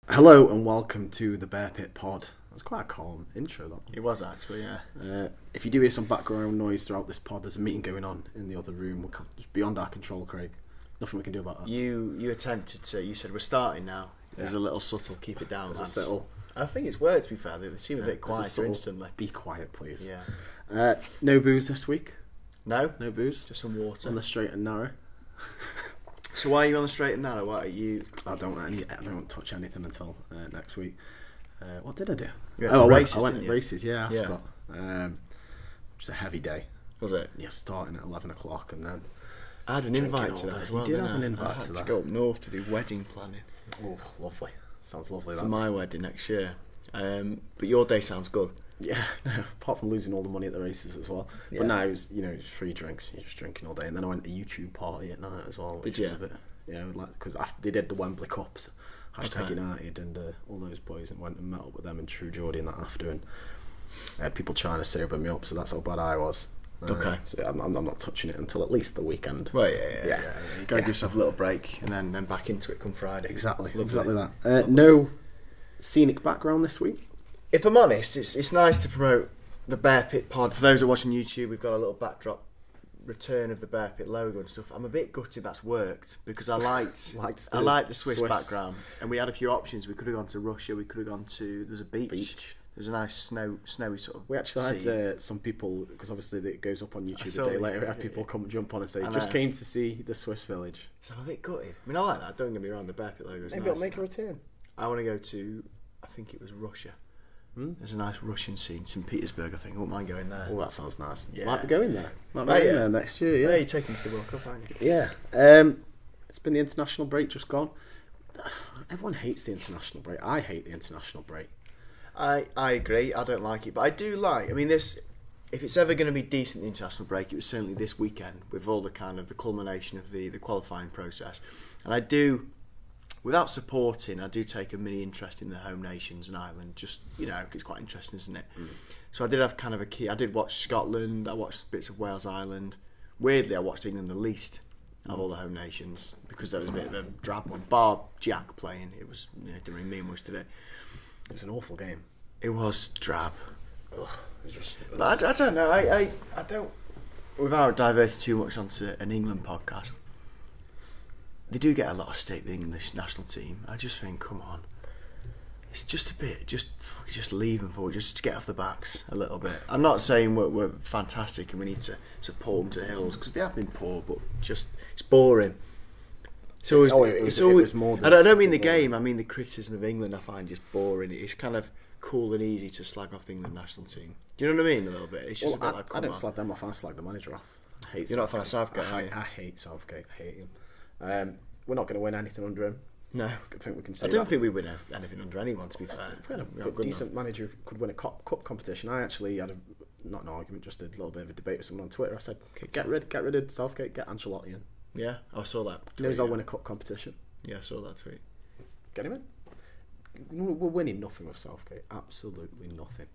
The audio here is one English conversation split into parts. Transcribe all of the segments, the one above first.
Hello and welcome to the Bear Pit Pod. That was quite a calm intro, that. It was actually, yeah. If you do hear some background noise throughout this pod, there's a meeting going on in the other room. It's beyond our control, Craig. Nothing we can do about that. You attempted to. You said we're starting now. There's a little subtle. Keep it down. There's a subtle. I think it's worked. To be fair, they seem a bit quieter instantly. Be quiet, please. Yeah. No booze this week. No booze. Just some water On the straight and narrow. So why are you on the straight and narrow? What are you? I don't touch anything until next week. What did I do? You went to races, I went didn't to you? races. Yeah, Yeah. Ascot. It was a heavy day. Was it? Yeah, starting at 11 o'clock and then. I had an Drinking invite all to that day. as well. You did didn't have an I? invite I had to to that. go up north to do wedding planning Oh, lovely. Sounds lovely. for That. my wedding next year. But your day sounds good. Yeah, no, apart from losing all the money at the races as well. Yeah. But now it was, just free drinks. You're just drinking all day. And then I went to a YouTube party at night as well. Which Did you? was a bit, because after they did the Wembley Cups, hashtag Okay. United and all those boys, and went and met up with them and True Geordie and that after. And I had people trying to sober me up, so that's how bad I was. Okay. So I'm not touching it until at least the weekend. Well, yeah. You gotta Yeah. give yourself a little break and then back into it come Friday. Exactly. Lovely. Exactly that. No scenic background this week. If I'm honest, it's nice to promote the Bear Pit Pod. For those who are watching YouTube, we've got a little backdrop return of the Bear Pit logo and stuff. I'm a bit gutted that's worked because I liked the Swiss background, and we had a few options. We could have gone to Russia. We could have gone to there's a beach. There's a nice snowy sort of. We actually sea. had some people, because obviously it goes up on I YouTube saw a day it, later. We had yeah. people come jump on and say, I just know. came to see the Swiss village. So I'm a bit gutted. I mean, I like that. Don't get me wrong. The Bear Pit logo is Maybe nice. it'll make a return. I want to go to. I think it was Russia. There's a nice Russian scene, St. Petersburg. I think I wouldn't mind going there. Oh, that sounds nice. Yeah. Might be going there. Might be Oh, going yeah. there next year, yeah. Yeah, you're taking to the World Cup, aren't you? Yeah. It's been the international break just gone. Everyone hates the international break. I hate the international break. I agree. I don't like it, but I do like. I mean, this. If it's ever going to be decent, the international break, it was certainly this weekend with all the kind of the culmination of the qualifying process, and I do. Without supporting, I do take a mini interest in the home nations and Ireland. Just it's quite interesting, isn't it? So I did have kind of a key. I did watch Scotland. I watched bits of Wales, Ireland. Weirdly, I watched England the least of all the home nations because there was a bit of a drab one. Bar Jack playing, it was didn't really mean much today. It was an awful game. It was drab. Ugh, it was just, But I don't know. I don't. Without diverting too much onto an England podcast, they do get a lot of stick. The English national team. I just think, come on, it's just a bit. Just leave them forward. Just to get off the backs a little bit. I'm not saying we're fantastic and we need to support them to the hills because they have been poor, but just it's boring. It's always. it was more than I don't mean the football. game. I mean the criticism of England. I find just boring. It's kind of cool and easy to slag off the England national team. Do you know what I mean? A little bit. It's just a bit like. I don't slag them off. I slag the manager off. I hate You're not a fan of Southgate, are you? I hate Southgate. I hate him. We're not going to win anything under him. No. I think we can say I don't that. think we win anything under anyone, to be fair. If we had a We're not good, good decent enough. manager who could win a cup competition. I actually had not an argument, just a little bit of a debate with someone on Twitter. I said, get rid of Southgate, get Ancelotti in. Yeah, I saw that. He knows tweet, I'll yeah. win a cup competition. Yeah, I saw that tweet. Get him in. We're winning nothing with Southgate. Absolutely nothing.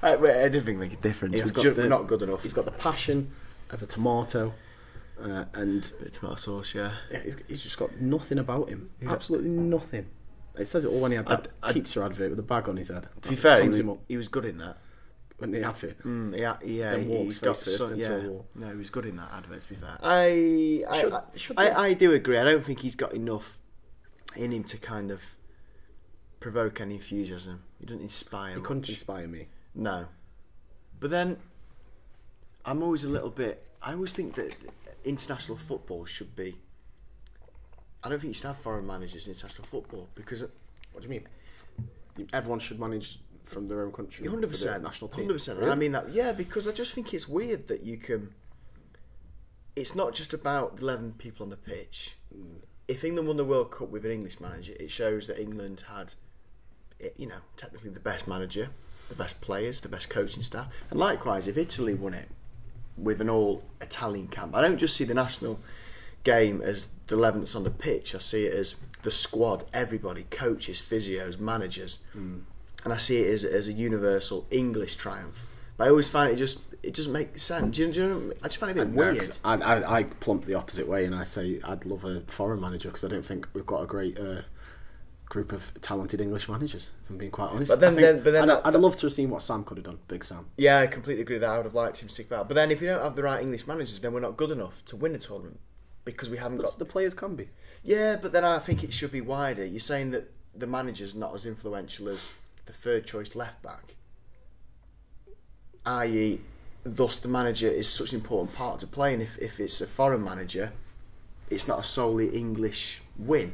I didn't think it make a difference. We're not good enough. He's got the passion of a tomato, and Bit of tomato sauce, yeah. he's just got nothing about him. Yeah. Absolutely nothing. It says it all when he had that pizza advert with a bag on his head. To be fair, Sums him up he was good in that. when the advert. Yeah, Then walks he's got face first into a wall. No, he was good in that advert, to be fair. Should I do agree. I don't think he's got enough in him to kind of provoke any enthusiasm. He doesn't inspire He much. couldn't inspire me. No. But then, I'm always a little bit... I always think that international football should be... I don't think you should have foreign managers in international football because... What do you mean? Everyone should manage from their own country. 100%. For their national team. 100%. Really? I mean that... Yeah, because I just think it's weird that you can... It's not just about the 11 people on the pitch. If England won the World Cup with an English manager, it shows that England had, technically the best manager, the best players, the best coaching staff. And likewise, if Italy won it with an all-Italian camp, I don't just see the national game as the 11 that's on the pitch. I see it as the squad, everybody, coaches, physios, managers. And I see it as a universal English triumph. But I always find it doesn't make sense. Do you know, I just find it a bit weird. I plump the opposite way and I say I'd love a foreign manager because I don't think we've got a great group of talented English managers, if I'm being quite honest. But then, I'd have loved to have seen what Sam could have done, Big Sam. Yeah, I completely agree with that. I would have liked him to stick about. But then if you don't have the right English managers, then we're not good enough to win a tournament because we haven't got... The players can be. Yeah, but then I think it should be wider. You're saying that the manager's not as influential as the third choice left back, i.e., thus the manager is such an important part to play, and if it's a foreign manager, it's not a solely English win.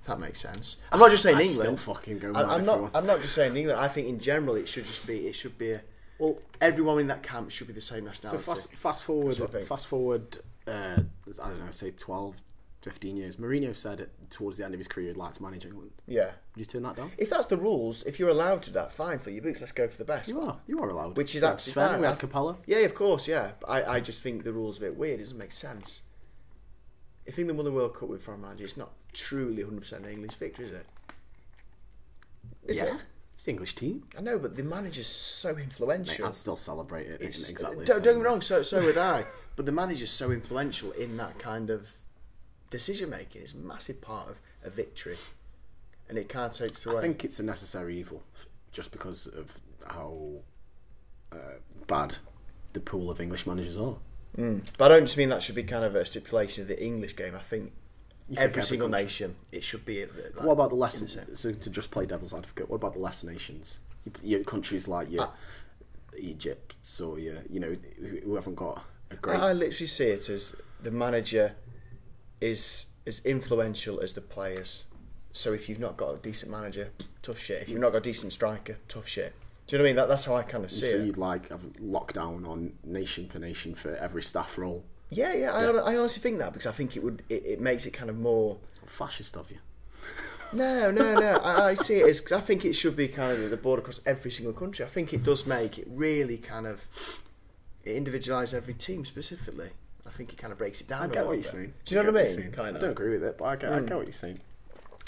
If that makes sense. I'm not just saying I'd England. Still fucking go I'm not just saying England. I think in general it should be a. Well, everyone in that camp should be the same nationality. So fast forward. I don't know, say 12, 15 years. Mourinho said towards the end of his career he'd like to manage England. Yeah. Would you turn that down? If that's the rules, if you're allowed to that, fine for your boots. Let's go for the best. You are allowed. Which is absolutely fine. We had Capella. Yeah, of course. Yeah, but I just think the rules are a bit weird. It doesn't make sense. If England won the World Cup with foreign manager, it's not truly 100% an English victory, is it? Is it? It's the English team. I know, but the manager's so influential. Mate, I'd still celebrate it. Exactly. Don't get me wrong. So would I. But the manager's so influential in that kind of decision making. It's a massive part of a victory, and it can't take it away. I think it's a necessary evil, just because of how bad the pool of English managers are. But I don't just mean that should be kind of a stipulation of the English game. I think every single nation, it should be. What about the lesser? So to just play devil's advocate, what about the lesser nations? Your countries like Egypt, or who haven't got a great. I literally see it as the manager is as influential as the players. So if you've not got a decent manager, tough shit. If you've not got a decent striker, tough shit. Do you know what I mean? That's how I kind of see it. So you'd like have lockdown on nation for nation for every staff role? Yeah. I honestly think that because I think it makes it kind of more fascist of you. No. I see it as because I think it should be kind of the board across every single country. I think it does make it really kind of individualise every team specifically. I think it kind of breaks it down. I get what you're saying. Do you know what I mean? I don't agree with it, but I get what you're saying.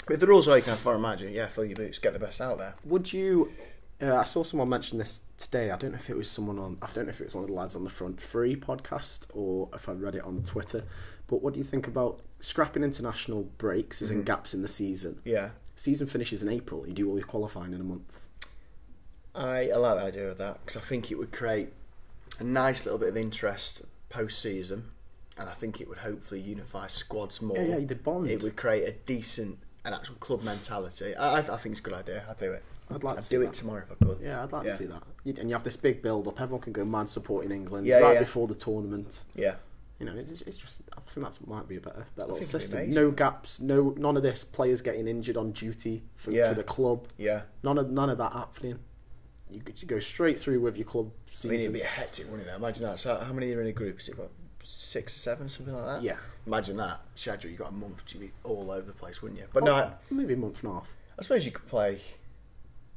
But if the rules are you kind of foreign manager, fill your boots, get the best out there. Would you? I saw someone mention this today. I don't know if it was one of the lads on the Front Three podcast or if I read it on Twitter. But what do you think about scrapping international breaks as in gaps in the season? Yeah. Season finishes in April. You do all your qualifying in a month. I like the idea of that because I think it would create a nice little bit of interest post-season, and I think it would hopefully unify squads more. Yeah, the bond. It would create an actual club mentality. I think it's a good idea. I'd do it. I'd do it tomorrow if I could. Yeah, I'd like to see that. And you have this big build-up. Everyone can go mad supporting England before the tournament. Yeah. It's just. I think that might be a better little system. No gaps. None of this. Players getting injured on duty for the club. Yeah. None of that happening. You go straight through with your club season. I mean, it'd be a hectic, wouldn't it? Imagine that. So, how many are in a group? Is it got 6 or 7, something like that? Yeah. Imagine that schedule. You got a month to be all over the place, wouldn't you? But maybe a month and a half. I suppose you could play.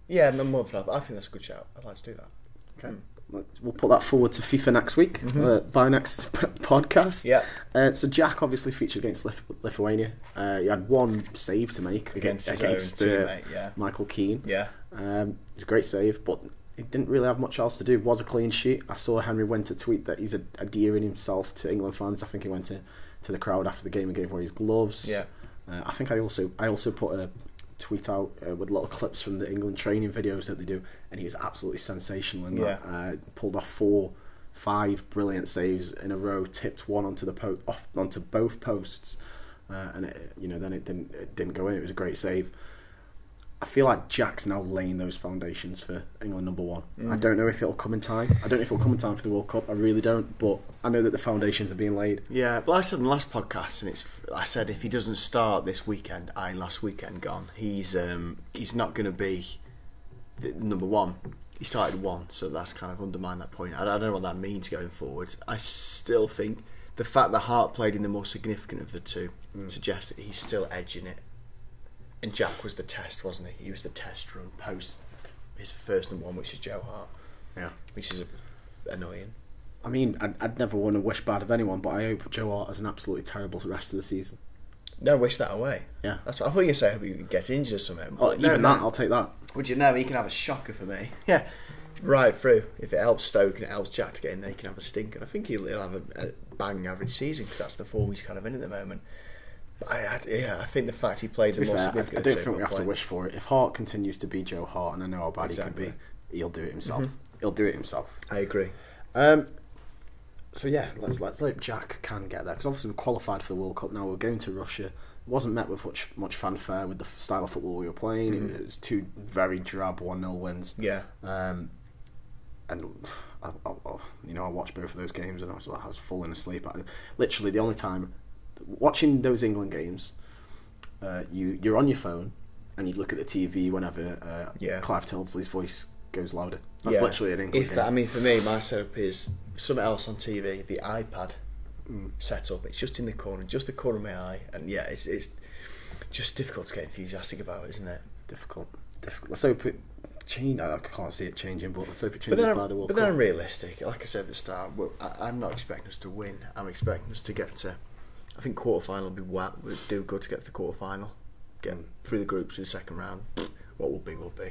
Yeah, a month and a half. I think that's a good shout. I'd like to do that. Okay. We'll put that forward to FIFA next week, by next podcast. Yeah. So Jack obviously featured against Lithuania. He had one save to make against his own teammate, Michael Keane. Yeah. It was a great save, but he didn't really have much else to do. It was a clean sheet. I saw Henry Winter tweet that he's endearing himself to England fans. I think he went to the crowd after the game and gave away his gloves. Yeah. I think I also put a tweet out with little clips from the England training videos that they do, and he was absolutely sensational in that. Pulled off 4-5 brilliant saves in a row, tipped one onto onto both posts, and then it didn't go in. It was a great save. I feel like Jack's now laying those foundations for England #1. I don't know if it'll come in time. I don't know if it'll come in time for the World Cup. I really don't. But I know that the foundations are being laid. Yeah, but like I said in the last podcast, and I said if he doesn't start this weekend, last weekend gone, he's not going to be the #1. He started 1, so that's kind of undermined that point. I don't know what that means going forward. I still think the fact that Hart played in the more significant of the two suggests that he's still edging it. And Jack was the test, wasn't he? He was the test run post his first #1, which is Joe Hart. Yeah. Which is annoying. I mean, I'd never want to wish bad of anyone, but I hope Joe Hart has an absolutely terrible rest of the season. No, wish that away. Yeah. That's what I thought you were going to say. He gets injured or something. I'll take that. Would you know? He can have a shocker for me. Yeah. Right through. If it helps Stoke and it helps Jack to get in there, he can have a stinker. I think he'll have a bang average season because that's the form he's kind of in at the moment. I think the fact he played the most significant. I don't think we have to wish for it. If Hart continues to be Joe Hart, and I know how bad he can be, he'll do it himself. He'll do it himself. I agree. So yeah, let's hope Jack can get there, because obviously we're qualified for the World Cup now. We're going to Russia. It wasn't met with much fanfare with the style of football we were playing. It was 2 very drab 1-0 wins. Yeah. And I watched both of those games and I was falling asleep. Literally the only time watching those England games, you're on your phone and you look at the TV whenever Clive Tildesley's voice goes louder. That's literally an England game. For me, my setup is something else on TV, the iPad setup. It's just in the corner of my eye, and it's just difficult to get enthusiastic about, isn't it? Difficult. Let's hope it change. I can't see it changing, but let's hope it changes by the World Cup. But then I'm realistic. Like I said at the start, I'm not expecting us to win. I'm expecting us to get to. I think quarter-final would do good to get to the quarter-final, get through the groups to the second round. What will be, will be.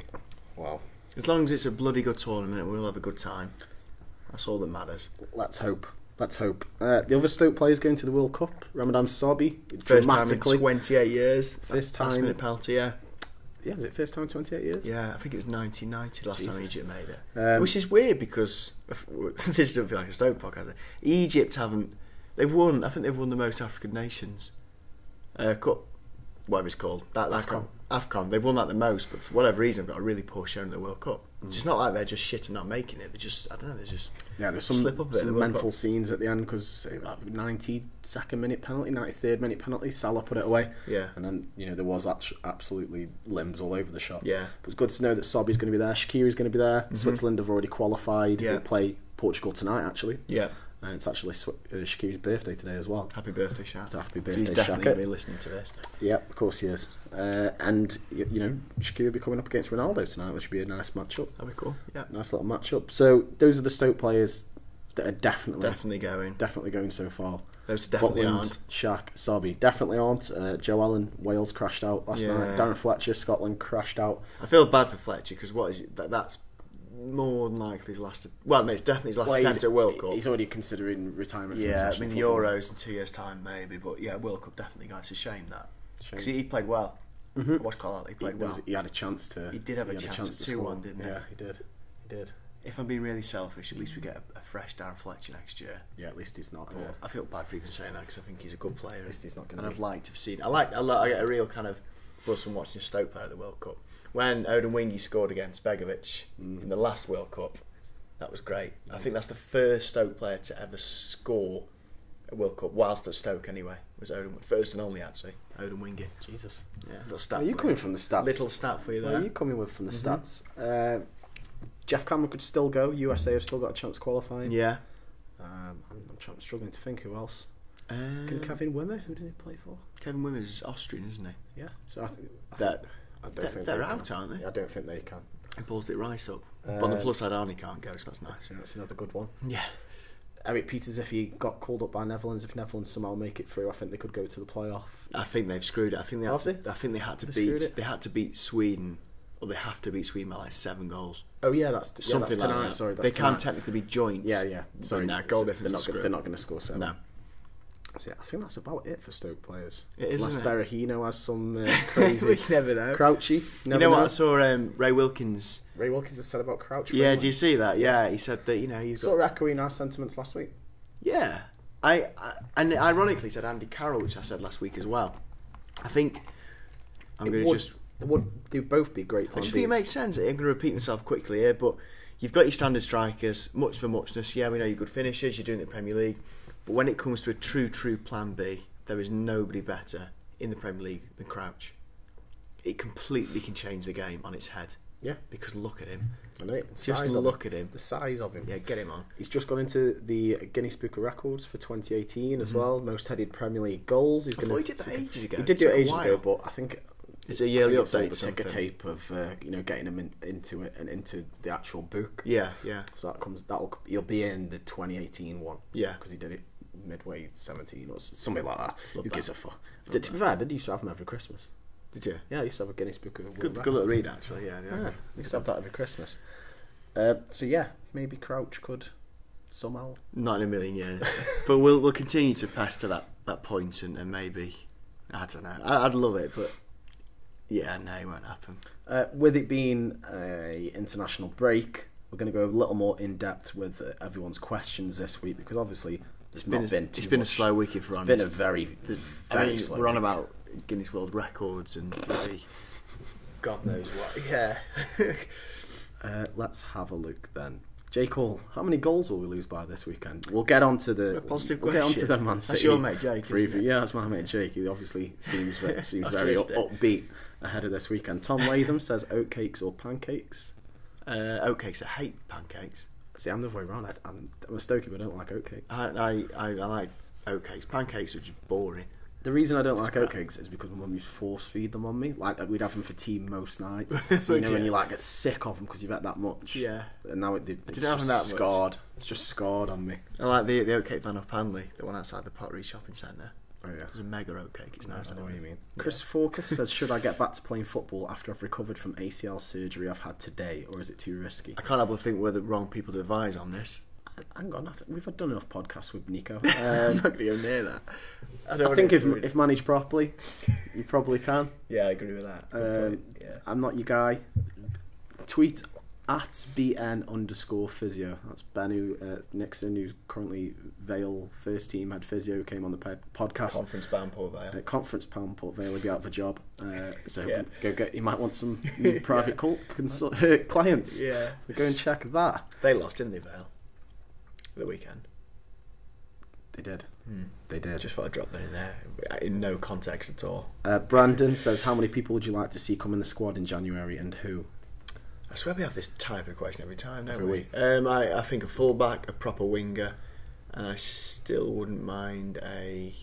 Wow. As long as it's a bloody good tournament, we'll have a good time. That's all that matters. Let's hope. The other Stoke players going to the World Cup, Ramadan Sabi, first time in 28 years. First time. Last minute penalty, yeah. Yeah, is it first time in 28 years? Yeah, I think it was 1990 last time Egypt made it. Which is weird because this doesn't feel like a Stoke podcast. Egypt they've won. I think they've won the most African nations cup, whatever it's called. AFCON. They've won that the most, but for whatever reason, they've got a really poor showing in the World Cup. So it's not like they're just shit and not making it. They just, I don't know, there's some mental scenes at the end because 92nd minute penalty, 93rd minute penalty, Salah put it away. Yeah. And then, there was absolutely limbs all over the shop. Yeah. But it's good to know that Sobi's going to be there, Shaqiri's going to be there, Switzerland have already qualified. Yeah. They'll play Portugal tonight, actually. Yeah. And it's actually Shaqiri's birthday today as well. Happy birthday, Shaq. Happy birthday, He's definitely going to be listening to this. Yeah, of course he is. And, Shaqiri will be coming up against Ronaldo tonight, which would be a nice match-up. That'd be cool, yeah. Nice little match-up. So, those are the Stoke players that are definitely going so far. Those definitely aren't. Shaq, Sabi, definitely aren't. Joe Allen, Wales crashed out last night. Darren Fletcher, Scotland crashed out. I feel bad for Fletcher, because what is it? That's more than likely his last. Well, no, it's definitely his last attempt at World Cup. He's already considering retirement. Yeah, I mean Euros in 2 years' time maybe, but yeah, World Cup definitely, guys. It's a shame that because he played well. I watched Carlisle. He played well. He had a chance to. He did have a chance to 2-1, didn't he? Yeah, he did. If I'm being really selfish, at least we get a fresh Darren Fletcher next year. Yeah, at least he's not. I feel bad for even saying that because I think he's a good player. At least he's not going to. And I'd like to have seen. I get a real kind of buzz from watching a Stoke player at the World Cup. When Odin Wingy scored against Begovic in the last World Cup, that was great. I think that's the first Stoke player to ever score a World Cup whilst at Stoke. Anyway, was Odin, first and only actually. Odin Wingy. Jesus. Yeah. Little stat. Are you coming from the stats? Little stat for you there. Where are you coming with from the stats? Jeff Cameron could still go. USA have still got a chance qualifying. Yeah. I'm struggling to think who else. Can Kevin Wimmer? Who did he play for? Kevin Wimmer is Austrian, isn't he? Yeah. So I think they're out, aren't they? I don't think they can. He balls it right up. But on the plus side, Arnie can't go, so that's nice. Yeah, that's another good one. Yeah. Eric Peters, if he got called up by Netherlands, if Netherlands somehow make it through, I think they could go to the playoff. I think they've screwed it. I think they had to beat Sweden, or they have to beat Sweden by like 7 goals. Oh yeah, that's something that's tonight. Like that. Sorry, that's they tonight. can technically be joints. Yeah. Sorry, goal they're not going to score 7. No. So, yeah, I think that's about it for Stoke players. It is, unless Berahino has some crazy. We never know. Crouchy. You know what I saw? Ray Wilkins. Ray Wilkins has said about Crouch. Yeah, do you see that? Yeah, he said that he's sort of echoing our sentiments last week. Yeah, and ironically said Andy Carroll, which I said last week as well. I think they'd both be great plans. I think it makes sense. I'm going to repeat myself quickly here, but you've got your standard strikers, much for muchness. Yeah, we know you're good finishers. You're doing it in the Premier League. But when it comes to a true plan B, there is nobody better in the Premier League than Crouch. It completely can change the game on its head. Yeah. Because look at him. I know it. Just look at him. The size of him. Yeah, get him on. He's just gone into the Guinness Book of Records for 2018 as well. Most headed Premier League goals. I thought he did that ages ago. He did do it ages ago, but I think it's a yearly update. The ticker tape of getting him into it and into the actual book. Yeah. So he'll be in the 2018 one. Yeah, because he did it midway 17 or something like that. Who gives a fuck? To be fair, I did used to have them every Christmas. Did you? Yeah, I used to have a Guinness Book of World Good little read actually. Yeah. I used to have that every Christmas. So yeah, maybe Crouch could somehow. Not in a million years, but we'll continue to pass to that point and maybe I don't know. I'd love it, but yeah, no, it won't happen. With it being a international break, we're going to go a little more in depth with everyone's questions this week, because obviously it's been a slow week, if we're honest. It's been a very slow we're on week. About Guinness World Records and bloody God knows what. Yeah. Let's have a look then. J. Cole, how many goals will we lose by this weekend? We'll get on to the positive we'll question. Get on to the Man City. That's your mate Jake, isn't it? Yeah, that's my mate Jake. He obviously seems very upbeat ahead of this weekend. Tom Latham says oatcakes or pancakes. Oatcakes. I hate pancakes. See, I'm the other way around. I'm a Stokie, but I don't like oatcakes. I like oatcakes. Pancakes are just boring. The reason I don't like oatcakes is because my mum used to force feed them on me. Like, we'd have them for tea most nights. So, when you like get sick of them because you've had that much. Yeah. And now it's just scarred. It's just scarred on me. I like the oatcake van of Hanley, the one outside the Pottery Shopping Centre. Oh yeah. It's a mega oatcake. It's nice. I know what you mean. Chris Focus says, should I get back to playing football after I've recovered from ACL surgery I've had today, or is it too risky? I can't help but think we're the wrong people to advise on this. Hang on, we've done enough podcasts with Nico. I'm not going to go near that. I think if managed properly, you probably can. Yeah, I agree with that. I'm not your guy. Tweet at BN_physio. That's Ben Nixon, who's currently Vale first team head physio, who came on the podcast. Conference bound Port Vale. Conference bound Port Vale will be out of a job. Go get. You might want some new private clients. Yeah. So go and check that. They lost, didn't they, Vale? The weekend. They did. They did. Just thought I'd drop that in there, in no context at all. Brandon says, how many people would you like to see come in the squad in January, and who? I swear we have this type of question every time, don't Every we? week. I think a fullback, a proper winger, and I still wouldn't mind a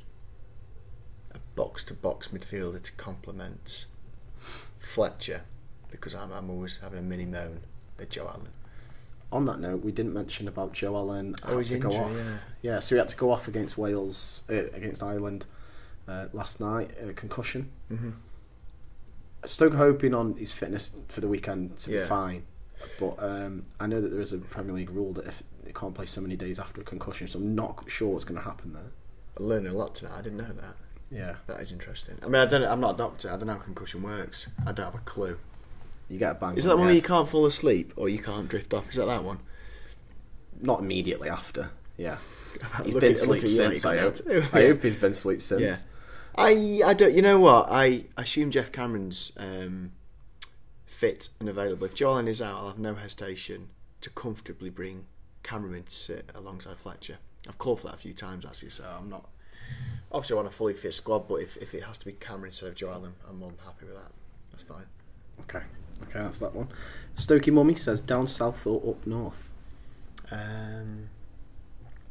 box-to-box midfielder to complement Fletcher, because I'm always having a mini moan at Joe Allen. On that note, we didn't mention about Joe Allen. His injury, go off. Yeah, so he had to go off against Wales, against Ireland last night, concussion. Mm-hmm. Stoke hoping on his fitness for the weekend to be fine, but I know that there is a Premier League rule that if you can't play so many days after a concussion, so I'm not sure what's going to happen there. I learned a lot tonight. I didn't know that. Yeah, that is interesting. I mean, I'm not a doctor. I don't know how concussion works. I don't have a clue. You get a bang. Is that the one where you can't fall asleep or you can't drift off? Is that one? Not immediately after. Yeah, he's Look been at asleep since. I hope he's been asleep since. Yeah. I don't. You know what? I assume Jeff Cameron's fit and available. If Joe Allen is out, I'll have no hesitation to comfortably bring Cameron in to sit alongside Fletcher. I've called for that a few times actually, so I'm not. Obviously, I want a fully fit squad, but if it has to be Cameron instead of Joe Allen, I'm more than happy with that. That's fine. Okay, that's that one. Stokey Mummy says down south or up north.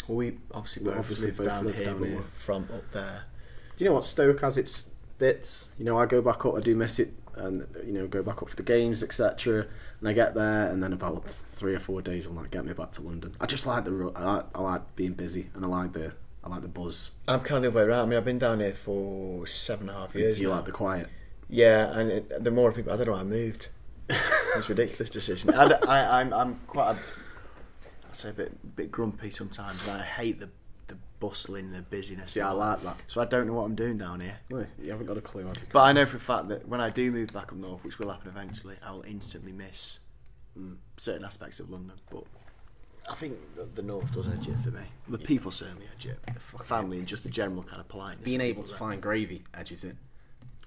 We obviously both live down here, but we're from up there. Do you know what? Stoke has its bits. You know, I go back up, I do miss it, and go back up for the games, etc. And I get there, and then about 3 or 4 days will get me back to London. I just like I like being busy, and I like the buzz. I'm kind of the other way around. I mean, I've been down here for 7.5 years. Do you like the quiet? Yeah, and the more I think, I don't know why I moved. It's a ridiculous decision. I'm quite I'd say a bit grumpy sometimes, and I hate the bustling, the busyness. Yeah, I like that. So I don't know what I'm doing down here. Well, you haven't got a clue. But I know for a fact that when I do move back up north, which will happen eventually, I will instantly miss certain aspects of London. But I think the north does edge it for me. The people certainly edge it. The family and just the general kind of politeness. Being able to find gravy edges it.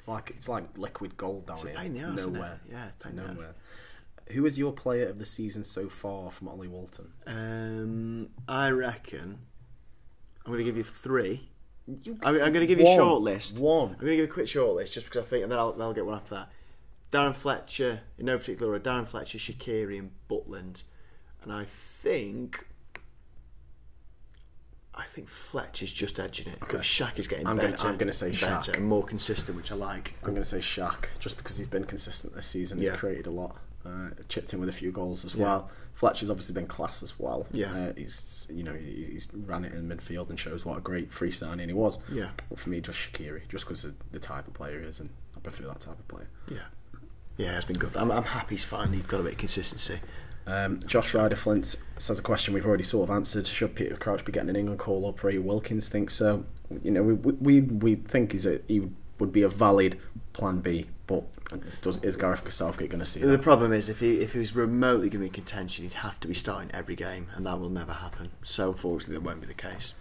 It's like liquid gold down here. It's a pain in the arse, nowhere. Isn't it? Yeah, it's nowhere. Who is your player of the season so far from Ollie Walton? I reckon I'm going to give you 3. I'm going to give you a short list. One. I'm going to give you a quick short list just because I think, and then I'll get one after that. Darren Fletcher, in no particular order. Darren Fletcher, Shaqiri, and Butland. And I think Fletcher's just edging it. Okay. Shaq is getting better. I'm going to say Shaq. And more consistent, which I like. I'm going to say Shaq, just because he's been consistent this season. He's created a lot. Chipped in with a few goals as well. Fletcher's obviously been class as well. Yeah. He's ran it in midfield and shows what a great free signing he was. Yeah. But for me, just Shaqiri, just because of the type of player he is, and I prefer that type of player. Yeah. Yeah, it's been good. I'm happy he's finally got a bit of consistency. Josh Ryder Flint says a question we've already sort of answered. Should Peter Crouch be getting an England call, or Ray Wilkins think so? We think he would be a valid plan B. But is Gareth Southgate going to see that? The problem is, if he was remotely going to be in contention, he'd have to be starting every game, and that will never happen. So unfortunately, that won't be the case.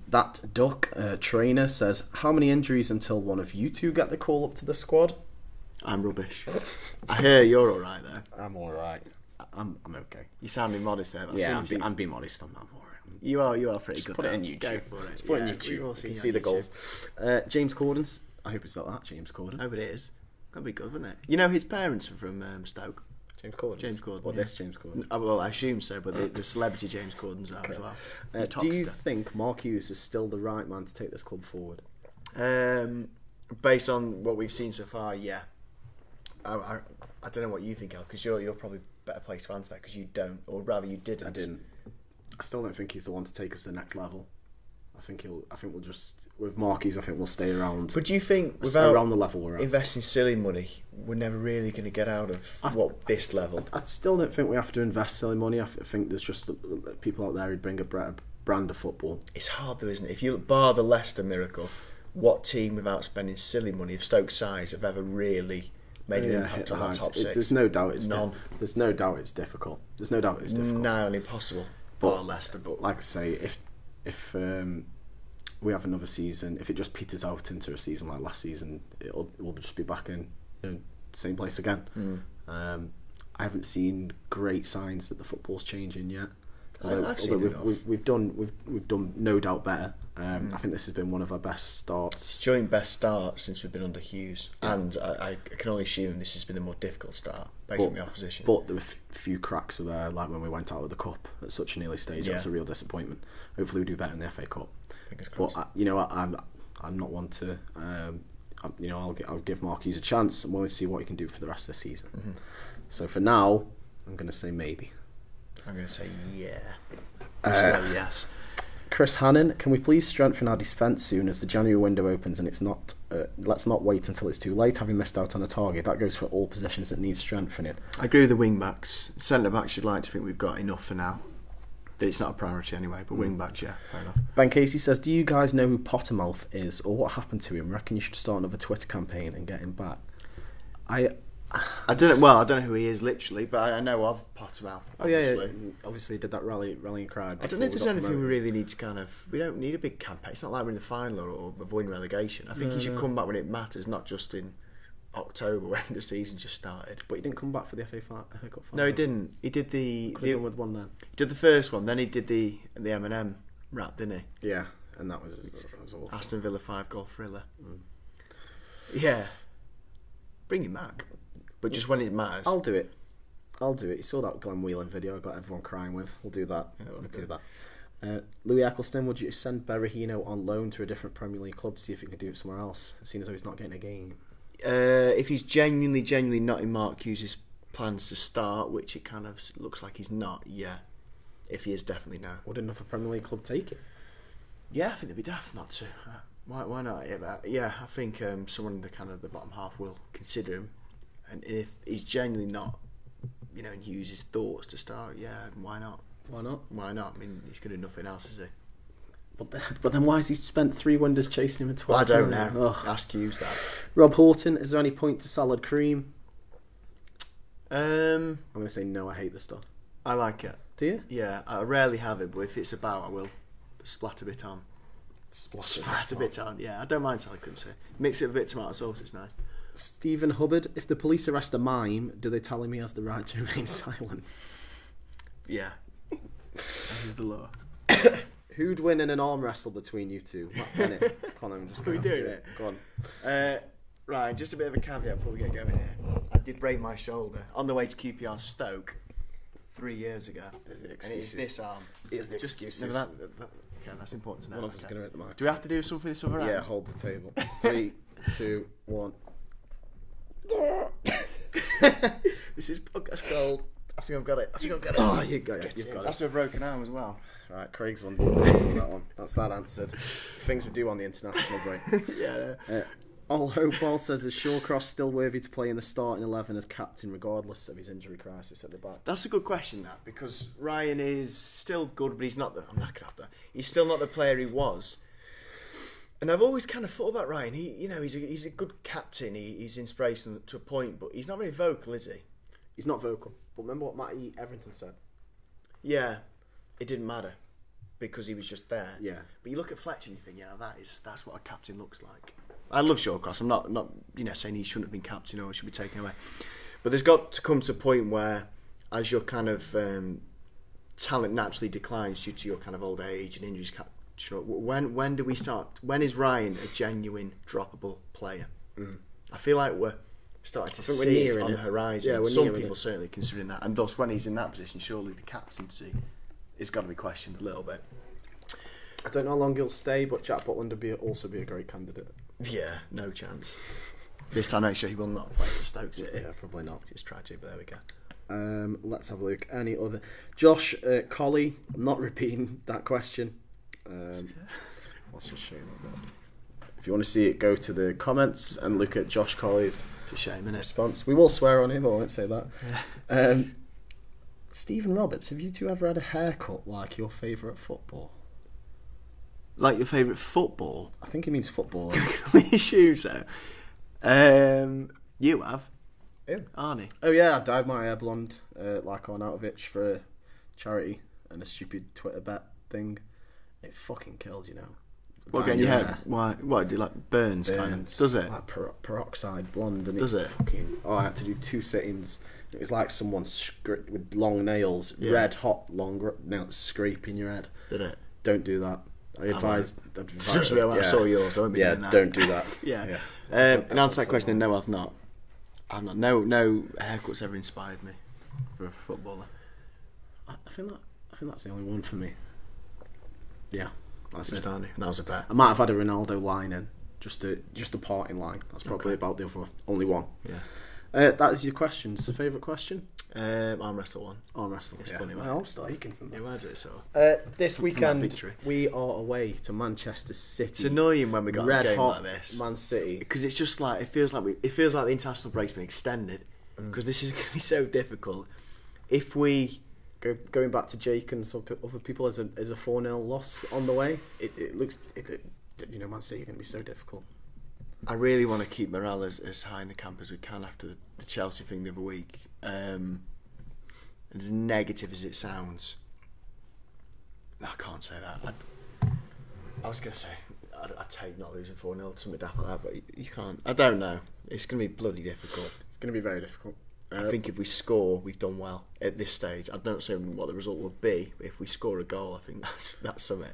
That Duck trainer says, how many injuries until one of you two get the call up to the squad? I'm rubbish. I hear you're all right there. I'm all right. I'm okay. You're sounding modest there. But I'm being modest. I'm all right. You are pretty good. Put it in YouTube. Go for it. Just put it in YouTube. You can see the goals. James Corden's. I hope it's not that James Corden. I hope it is. That'd be good, wouldn't it? You know, his parents are from Stoke. James Corden. James Corden. Well, this James Corden. Well, I assume so, but the celebrity James Cordens are as well. Do you think Mark Hughes is still the right man to take this club forward? Based on what we've seen so far, yeah. I don't know what you think, Al, because you're probably better placed to answer that because you don't, or rather you didn't. I didn't. I still don't think he's the one to take us to the next level. I think we'll just with Marquis. I think we'll stay around. But do you think without around the level we're at, investing silly money, we're never really going to get out of this level? I still don't think we have to invest silly money. I think there's just people out there who bring a brand of football. It's hard though, isn't it? If you bar the Leicester miracle, what team without spending silly money of Stoke size have ever really made an impact on that top six? There's no doubt it's none. There's no doubt it's difficult. There's no doubt it's difficult. No, impossible. Bar Leicester, but like I say, if we have another season, if it just peters out into a season like last season, we'll just be back in same place again. I haven't seen great signs that the football's changing yet. We've done no doubt better. I think this has been one of our best starts. It's joint best start since we've been under Hughes, and I can only assume this has been the more difficult start based on the opposition. But there were a few cracks with there, like when we went out of the cup at such an early stage. That's a real disappointment. Hopefully we do better in the FA Cup. But I'm not one to. I'll give Mark Hughes a chance and we'll see what he can do for the rest of the season. So for now, I'm going to say maybe. I'm going to say yeah. Yes. Chris Hannon, can we please strengthen our defence soon as the January window opens and it's not? Let's not wait until it's too late, having missed out on a target. That goes for all positions that need strengthening. I agree with the wing backs. Centre backs, you'd like to think we've got enough for now. It's not a priority anyway, but wing backs, yeah, fair enough. Ben Casey says, do you guys know who Pottermouth is or what happened to him? Reckon you should start another Twitter campaign and get him back. I don't know who he is literally, but I know of Pottermouth. Obviously. Obviously he did that rallying cry. I don't know if there's anything we really need to we don't need a big campaign. It's not like we're in the final or avoiding relegation. I think he should come back when it matters, not just in October when the season just started. But he didn't come back for the FA Cup final. No, he didn't. He did the... Could have done with one then. He did the first one, then he did the M&M rap, didn't he? Yeah, and that was awful. Aston Villa 5-goal thriller. Yeah. Bring him back. But just when it matters. I'll do it. You saw that Glenn Whelan video I got everyone crying with. We'll do that. Yeah, we'll do that. Louis Eccleston, would you send Berahino on loan to a different Premier League club to see if he can do it somewhere else, seeing as though he's not getting a game? If he's genuinely not in Mark Hughes' plans to start, which it kind of looks like he's not, yeah. If he is, definitely no. Would another Premier League club take it? Yeah, I think they'd be daft not to. Why not? Yeah, I think someone in the bottom half will consider him. And if he's genuinely not, in Hughes' thoughts to start, yeah, why not? Why not? Why not? I mean, he's going to do nothing else, is he? But then why has he spent 3 wonders chasing him in 12? I don't know. Ask Hughes that. Rob Horton, is there any point to salad cream? I'm going to say no, I hate the stuff. I like it. Do you? Yeah, I rarely have it, but if it's about, I will splat a bit on. Splat a bit on, yeah. I don't mind salad cream, so mix it with a bit of tomato sauce, it's nice. Stephen Hubbard, if the police arrest a mime, do they tell him he has the right to remain silent? Yeah. That is the law. Who'd win in an arm wrestle between you two? Matt Bennett. Come on, I'm just going to doing it. Go on. Right, just a bit of a caveat before we get going here. I did break my shoulder on the way to QPR Stoke 3 years ago. There's the And excuses. it's this arm. It's the excuses. Okay, that's important to know. One of us is going to hit the mic. Do we have to do something this other round? Yeah, hold the table. 3, 2, 1. This is podcast gold. I think I've got it. Oh, you got it. You've got That's a broken arm as well. Right, Craig's won that one. That's that answered. Things we do on the international break. Yeah. All Hope Ball says, is Shawcross still worthy to play in the starting 11 as captain regardless of his injury crisis at the back? That's a good question, that, because Ryan is still good, but he's not I'm knackered after. He's still not the player he was. And I've always kind of thought about Ryan. He's a good captain. He's inspirational to a point, but he's not very vocal, is he? He's not vocal. But remember what Matty Everton said? Yeah, it didn't matter because he was just there. Yeah. But you look at Fletcher and you think, that's what a captain looks like. I love Shawcross. I'm not saying he shouldn't have been captain or should be taken away. But there's got to come to a point where, as your kind of talent naturally declines due to your kind of old age and injuries. When do we start? When is Ryan a genuine droppable player? I feel like we're starting to see it on the horizon. Yeah, some people certainly considering that, and thus when he's in that position, surely the captaincy has got to be questioned a little bit. I don't know how long he'll stay, but Jack Butland would also be a great candidate. Yeah, no chance. This time next year he will not play for Stoke City. Yeah, probably not. It's tragic, but there we go. Let's have a look. Any other? Josh Colley. I'm not repeating that question. Let's just show you that. If you want to see it, go to the comments and look at Josh Colley's response. We will swear on him, but I won't say that. Yeah. Stephen Roberts, have you two ever had a haircut like your favourite football? Like your favourite football? I think he means football. Your shoes though. You have? Who? Arnie. Oh yeah, I dyed my hair blonde like Arnautovic for a charity and a stupid Twitter bet thing. It fucking killed, you know. What, getting your hair? Why? What, do you like burns kind of? Does it? Like peroxide blonde. And does it? Fucking, I had to do 2 sittings. It was like someone with long nails, red hot long nails scraping your head. Did it? Don't do that. I advise. I saw yours. I won't be doing that. Don't do that. Yeah. In answer to that question, no, I've not. No haircuts ever inspired me for a footballer. I think that's the only one for me. Yeah, that's it. That was a bet. I might have had a Ronaldo line in, just a parting line. That's probably about the only one. Yeah. That is your question. It's a favourite question. Arm wrestle one. Arm wrestle. It's funny. I'm still aching from that. Yeah, where's it? So this weekend we are away to Manchester City. It's annoying when we got a game like this, Man City, because it's just like it feels like the international break's been extended because this is going to be so difficult. If we going back to Jake and some other people as a 4-0 loss on the way, it looks Man City are going to be so difficult. I really want to keep morale as high in the camp as we can after the Chelsea thing the other week. As negative as it sounds, I can't say that. I was going to say I'd take not losing 4-0, something daft like that, but you can't. I don't know. It's going to be bloody difficult. It's going to be very difficult. I think if we score, we've done well at this stage. I don't say what the result will be, but if we score a goal, I think that's something.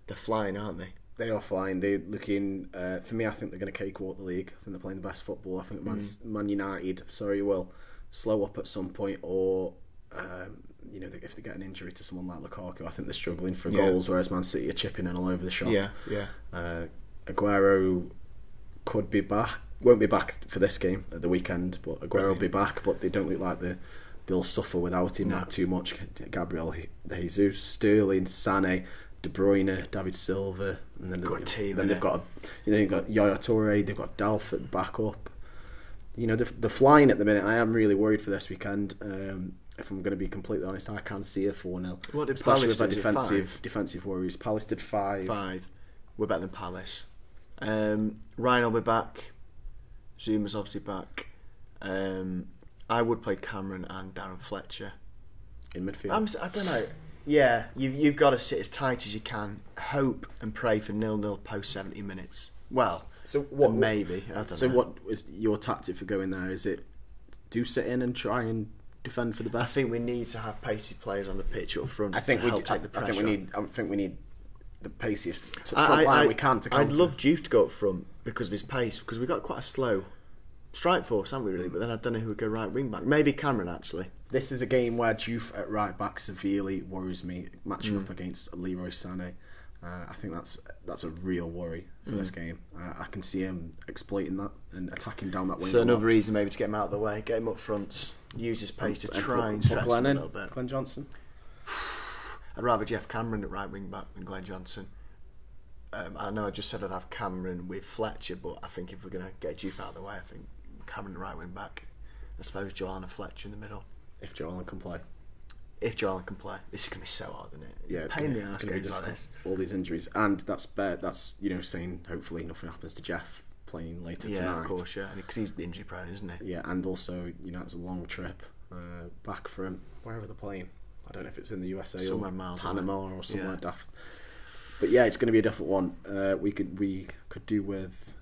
They're flying, aren't they? They are flying. They're looking. For me, I think they're going to cakewalk the league. I think they're playing the best football. I think Man United, will slow up at some point, or if they get an injury to someone like Lukaku, I think they're struggling for goals. Whereas Man City are chipping in all over the shop. Yeah. Aguero could be back. Won't be back for this game at the weekend, but Aguero will be back. But they don't look like they'll suffer without him too much. Gabriel Jesus, Sterling, Sané, De Bruyne, David Silva, and then good team. Then they've got they've got Yaya Toure, they've got Dalford back up. They're flying at the minute. I am really worried for this weekend. If I'm going to be completely honest, I can see a 4-0. What did especially Palace with their defensive worries. Palace did 5. We're better than Palace. Ryan will be back. Zuma's obviously back. I would play Cameron and Darren Fletcher in midfield. I don't know. Yeah, you've got to sit as tight as you can, hope and pray for 0-0 post 70 minutes. Well, so what? Maybe. I don't know. What is your tactic for going there? Is it do sit in and try and defend for the best? I think we need to have pacey players on the pitch up front. I think take the pressure. I think we need the paciest front line we can to counter. I'd love Juve to go up front because of his pace, because we've got quite a slow strike force, haven't we, really? But then I don't know who would go right wing back. Maybe Cameron, actually. This is a game where Juve at right back severely worries me, matching up against Leroy Sané. I think that's a real worry for this game. I can see him exploiting that and attacking down that wing. So another reason maybe to get him out of the way, get him up front, use his pace to try and stretch him a little bit. Glenn Johnson? I'd rather Jeff Cameron at right wing back than Glenn Johnson. I know I just said I'd have Cameron with Fletcher, but I think if we're going to get Juve out of the way, I think Cameron at right wing back. I suppose Joanna Fletcher in the middle. If Joanna can play. if Joel can play, this is going to be so hard, isn't it? Yeah, it's pain in the gonna ass be games like difficult. this. All these injuries, and that's saying hopefully nothing happens to Jeff playing later tonight. Yeah, of course, yeah, because he's injury prone, isn't he? Yeah, and also it's a long trip back from wherever they're playing. I don't know if it's in the USA Somewhere or miles Panama away. or somewhere Yeah. daft. But yeah, it's going to be a different one. We could do with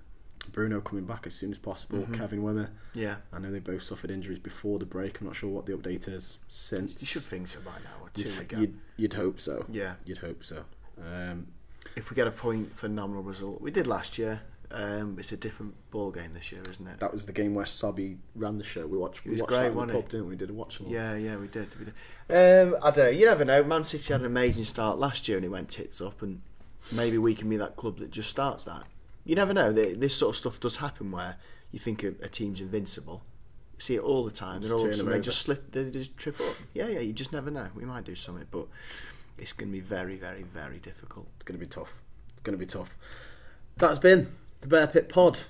Bruno coming back as soon as possible. Kevin Wimmer. Yeah. I know they both suffered injuries before the break. I'm not sure what the update is since. You should think so by now, or 2 ago. You'd hope so. Yeah. You'd hope so. If we get a point for nominal result, we did last year. It's a different ball game this year, isn't it? That was the game where Sobby ran the show. We watched. It was we watched great, that in the wasn't pub, it? didn't we? Did a watch along. Yeah, we did. I don't know. You never know. Man City had an amazing start last year, and it went tits up. And maybe we can be that club that just starts that. You never know. This sort of stuff does happen where you think a team's invincible. You see it all the time. And all of a sudden they just slip. They just trip up. Yeah. You just never know. We might do something, but it's going to be very, very, very difficult. It's going to be tough. That's been the Bear Pit Pod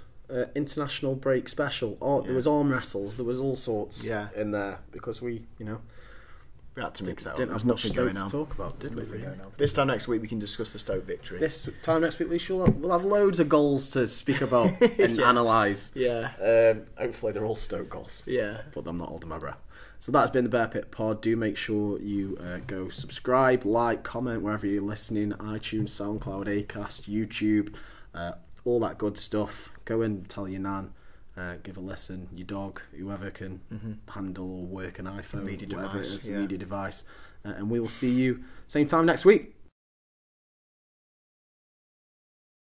international break special. There was arm wrestles. There was all sorts in there because we We had to mix that up. didn't There's have much nothing Stoke going to on. talk about, did we? Really? This time next week we can discuss the Stoke victory. This time next week we'll have loads of goals to speak about and analyse. Yeah. Hopefully they're all Stoke goals. Yeah. But I'm not holding my breath. So that's been the Bear Pit Pod. Do make sure you go subscribe, like, comment wherever you're listening. iTunes, SoundCloud, Acast, YouTube, all that good stuff. Go and tell your nan, give a listen, your dog, whoever can handle or work an iPhone, Media whatever device, it is, yeah. media device. And we will see you same time next week.